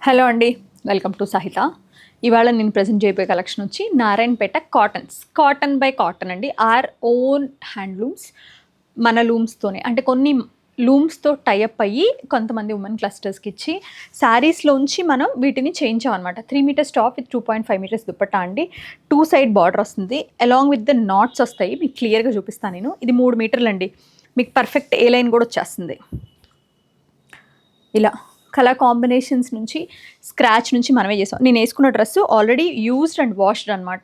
Hello అండి, welcome to Sahitha. ఇవాళ నేను ప్రజెంట్ చేయబోయే కలెక్షన్ వచ్చి నారాయణపేట కాటన్ బై కాటన్ అండి. ఆర్ ఓన్ హ్యాండ్లూమ్స్, మన లూమ్స్తోనే, అంటే కొన్ని లూమ్స్తో టైఅప్ అయ్యి కొంతమంది ఉమెన్ క్లస్టర్స్కి ఇచ్చి శారీస్లోంచి మనం వీటిని చేయించామన్నమాట. 3 meters top with 2.5 meters dupatta అండి. 2 సైడ్ బార్డర్ వస్తుంది, అలాంగ్ విత్ ద నాట్స్ వస్తాయి. మీకు క్లియర్గా చూపిస్తాను నేను. ఇది 3 మీటర్లు అండి. మీకు పర్ఫెక్ట్ ఏ లైన్ కూడా వచ్చేస్తుంది. ఇలా కలర్ కాంబినేషన్స్ నుంచి, స్క్రాచ్ నుంచి మనమే చేసాం. నేను వేసుకున్న dress already used and washed అనమాట.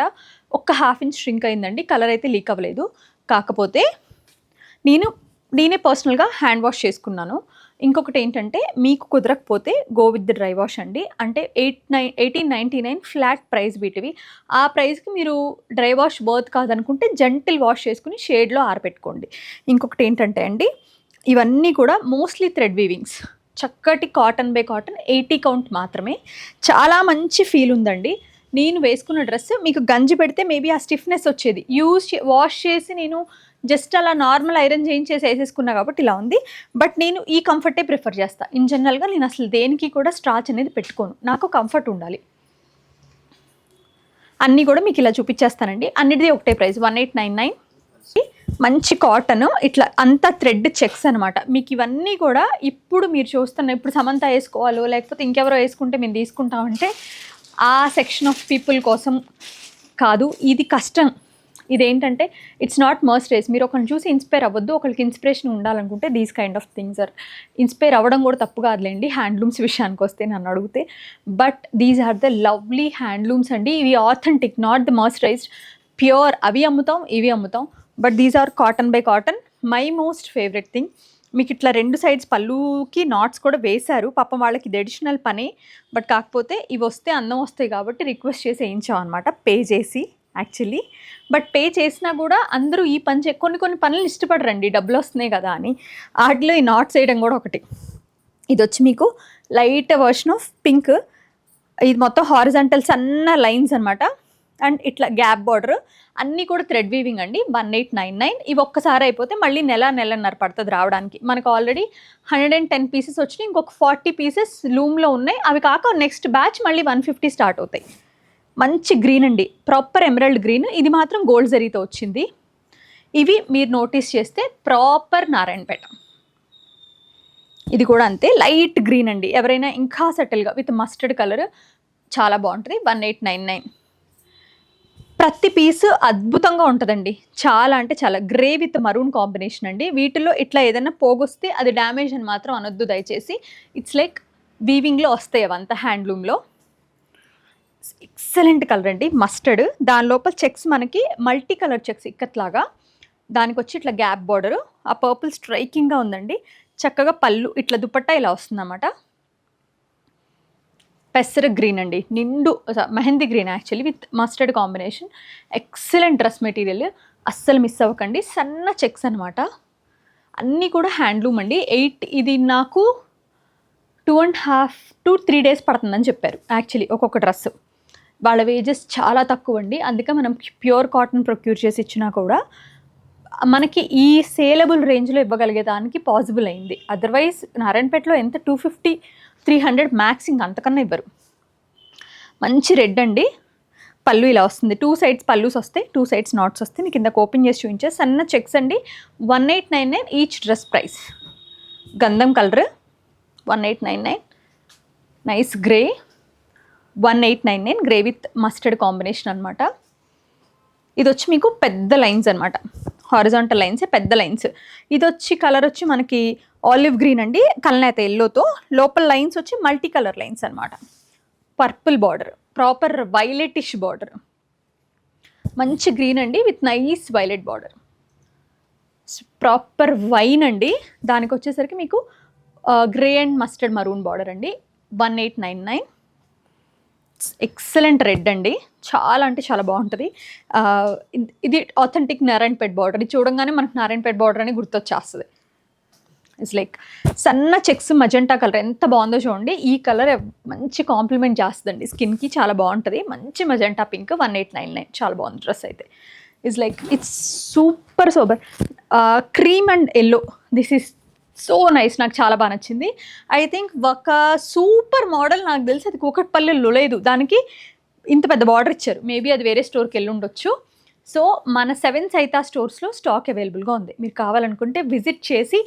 ఒక్క 1/2 ఇంచ్ ష్రింక్ అయిందండి. కలర్ అయితే లీక్ అవ్వలేదు. కాకపోతే నేనే పర్సనల్గా హ్యాండ్ వాష్ చేసుకున్నాను. ఇంకొకటి ఏంటంటే, మీకు కుదరకపోతే go with the dry wash అండి. అంటే 1899 ఫ్లాట్ ప్రైస్ వీటివి. ఆ ప్రైస్కి మీరు డ్రై వాష్ వర్త్ కాదనుకుంటే జెంటిల్ వాష్ చేసుకుని షేడ్లో ఆరబెట్టుకోండి. ఇంకొకటి ఏంటంటే అండి, ఇవన్నీ కూడా మోస్ట్లీ థ్రెడ్ వీవింగ్స్. చక్కటి కాటన్ బై కాటన్ 80 కౌంట్ మాత్రమే. చాలా మంచి ఫీల్ ఉందండి. నేను వేసుకున్న డ్రెస్ మీకు గంజి పెడితే మేబీ ఆ స్టిఫ్నెస్ వచ్చేది. వాష్ చేసి నేను జస్ట్ అలా నార్మల్ ఐరన్ చేయించేసి వేసేసుకున్నా కాబట్టి ఇలా ఉంది. బట్ నేను ఈ కంఫర్టే ప్రిఫర్ చేస్తాను. ఇన్ జనరల్గా నేను అసలు దేనికి కూడా స్టార్చ్ అనేది పెట్టుకోను. నాకు కంఫర్ట్ ఉండాలి. అన్నీ కూడా మీకు ఇలా చూపించేస్తానండి. అన్నిటిది ఒకటే ప్రైస్ 1899. మంచి కాటన్, ఇట్లా అంతా థ్రెడ్ చెక్స్ అనమాట. మీకు ఇవన్నీ కూడా ఇప్పుడు మీరు చూస్తున్న, ఇప్పుడు సమంత వేసుకోవాలో లేకపోతే ఇంకెవరో వేసుకుంటే మేము తీసుకుంటామంటే ఆ సెక్షన్ ఆఫ్ పీపుల్ కోసం కాదు. ఇది కష్టం. ఇదేంటంటే ఇట్స్ నాట్ మర్స్టేజ్. మీరు ఒకరిని చూసి ఇన్స్పైర్ అవ్వద్దు. ఒకరికి ఇన్స్పిరేషన్ ఉండాలనుకుంటే these kind of things are. Inspire అవ్వడం కూడా తప్పు కాదులేండి హ్యాండ్లూమ్స్ విషయానికి వస్తే నన్ను అడిగితే. But these are the lovely handlooms అండి. ఇవి authentic, not the mercerized, pure. అవి అమ్ముతాం, ఇవి అమ్ముతాం. But these are cotton by cotton. My most favourite thing, మీకు ఇట్లా 2 సైడ్స్ పళ్ళుకి నాట్స్ కూడా వేశారు. పాపం వాళ్ళకి ఇది అడిషనల్ పని. బట్ కాకపోతే ఇవి వస్తే అందం వస్తాయి కాబట్టి రిక్వెస్ట్ చేసి వేయించాం అనమాట, పే చేసి యాక్చువల్లీ. బట్ పే చేసినా కూడా అందరూ ఈ పని కొన్ని పనులు ఇష్టపడరండి, డబ్బులు వస్తున్నాయి కదా అని. వాటిలో ఈ నాట్స్ వేయడం కూడా ఒకటి. ఇది వచ్చి మీకు లైట్ వర్షన్ ఆఫ్ పింక్. ఇది మొత్తం హారిజాంటల్ సన్న లైన్స్ అనమాట. అండ్ ఇట్లా గ్యాప్ బార్డర్. అన్నీ కూడా థ్రెడ్ వీవింగ్ అండి. 1899. ఇవి ఒక్కసారి అయిపోతే మళ్ళీ నెలన్నర పడుతుంది రావడానికి. మనకు ఆల్రెడీ 110 పీసెస్ వచ్చినాయి. ఇంకొక 40 పీసెస్ లూమ్లో ఉన్నాయి. అవి కాక నెక్స్ట్ బ్యాచ్ మళ్ళీ 150 స్టార్ట్ అవుతాయి. మంచి గ్రీన్ అండి, ప్రాపర్ ఎమరల్డ్ గ్రీన్. ఇది మాత్రం గోల్డ్ జరీతో వచ్చింది. ఇవి మీరు నోటీస్ చేస్తే ప్రాపర్ నారాయణపేట. ఇది కూడా అంతే, లైట్ గ్రీన్ అండి. ఎవరైనా ఇంకా సెటిల్గా విత్ మస్టర్డ్ కలర్ చాలా బాగుంటుంది. 1899. ప్రతి పీసు అద్భుతంగా ఉంటుందండి. చాలా అంటే చాలా. గ్రే విత్ మరూన్ కాంబినేషన్ అండి. వీటిలో ఇట్లా ఏదైనా పోగొస్తే అది డ్యామేజ్ అని మాత్రం అనొద్దు దయచేసి. ఇట్స్ లైక్ వీవింగ్లో వస్తాయి అవంతా హ్యాండ్లూమ్లో. ఎక్సలెంట్ కలర్ అండి, మస్టర్డ్. దాని లోపల చెక్స్ మనకి మల్టీ కలర్ చెక్స్ ఇక్కట్లాగా. దానికి వచ్చి ఇట్లా గ్యాప్ బార్డరు. ఆ పర్పుల్ స్ట్రైకింగ్గా ఉందండి. చక్కగా పళ్ళు, ఇట్లా దుపట్టా ఇలా వస్తుందన్నమాట. పెసర గ్రీన్ అండి, నిండు mehndi green actually with mustard combination. Excellent dress material, అస్సలు మిస్ అవ్వకండి. సన్న చెక్స్ అనమాట. అన్నీ కూడా హ్యాండ్లూమ్ అండి. ఇది నాకు 2.5 to 3 days పడుతుందని చెప్పారు యాక్చువల్లీ ఒక్కొక్క డ్రెస్. వాళ్ళ వేజెస్ చాలా తక్కువ అండి. అందుకే మనం ప్యూర్ కాటన్ ప్రొక్యూర్ చేసి ఇచ్చినా కూడా మనకి ఈ సేలబుల్ రేంజ్లో ఇవ్వగలిగేదానికి పాసిబుల్ అయింది. అదర్వైజ్ నారాయణపేటలో ఎంత 250, 300 మ్యాక్స్, ఇంక అంతకన్నా ఇవ్వరు. మంచి రెడ్ అండి. పళ్ళు ఇలా వస్తుంది. 2 సైడ్స్ పళ్ళుస్ వస్తాయి, 2 సైడ్స్ నాట్స్ వస్తాయి. మీకు కింద ఓపెన్ చేసి చూపించే సన్న చెక్స్ అండి. 1899 ఈచ్ డ్రెస్ ప్రైస్. గంధం colour 1899. Nice grey 1899. Grey with mustard combination అనమాట. ఇది వచ్చి మీకు పెద్ద లైన్స్ అనమాట, హారిజాంటల్ లైన్స్, పెద్ద లైన్స్. ఇది వచ్చి కలర్ వచ్చి మనకి ఆలివ్ గ్రీన్ అండి, కల్నేత ఎల్లోతో. లోపల లైన్స్ వచ్చి మల్టీ కలర్ లైన్స్ అనమాట. Purple border, proper violetish border. మంచి గ్రీన్ అండి with nice violet border. Proper wine అండి. దానికి వచ్చేసరికి మీకు grey and mustard maroon border అండి. 1899. ఎక్సలెంట్ రెడ్ అండి, చాలా అంటే చాలా బాగుంటుంది. ఇది ఆథెంటిక్ నారాయణపేట బార్డర్. ఇది చూడంగానే మనకు నారాయణపేట బార్డర్ అని గుర్తొచ్చేస్తుంది. ఇట్స్ లైక్ సన్న చెక్స్ మజెంటా కలర్ ఎంత బాగుందో చూడండి. ఈ కలర్ మంచి కాంప్లిమెంట్ చేస్తుందండి స్కిన్కి, చాలా బాగుంటుంది. మంచి మజెంటా పింక్. 1899. చాలా బాగుంది డ్రెస్ అయితే. It's like it's super sober. Cream and yellow, this is so nice, నాకు చాలా బాగా నచ్చింది. ఐ థింక్ ఒక సూపర్ మోడల్ నాకు తెలిసి అది కూకట్పల్లిలో లేదు, దానికి ఇంత పెద్ద బార్డర్ ఇచ్చారు. మేబీ అది వేరే స్టోర్కి వెళ్ళి ఉండొచ్చు. సో మన 7 సైతా స్టోర్స్లో స్టాక్ అవైలబుల్గా ఉంది. మీరు కావాలనుకుంటే విజిట్ చేసి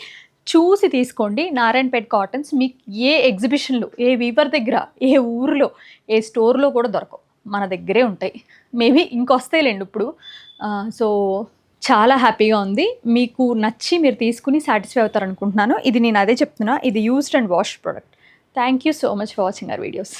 చూసి తీసుకోండి. నారాయణపేట్ కాటన్స్ మీకు ఏ ఎగ్జిబిషన్లో, ఏ వీవర్ దగ్గర, ఏ ఊరిలో, ఏ స్టోర్లో కూడా దొరకవు, మన దగ్గరే ఉంటాయి. మేబీ ఇంకొస్తాయిలేండి ఇప్పుడు. సో చాలా హ్యాపీగా ఉంది. మీకు నచ్చి మీరు తీసుకుని సాటిస్ఫై అవుతారు అనుకుంటున్నాను. ఇది నేను అదే చెప్తున్నా, ఇది used and wash product. Thank you so much for watching our videos.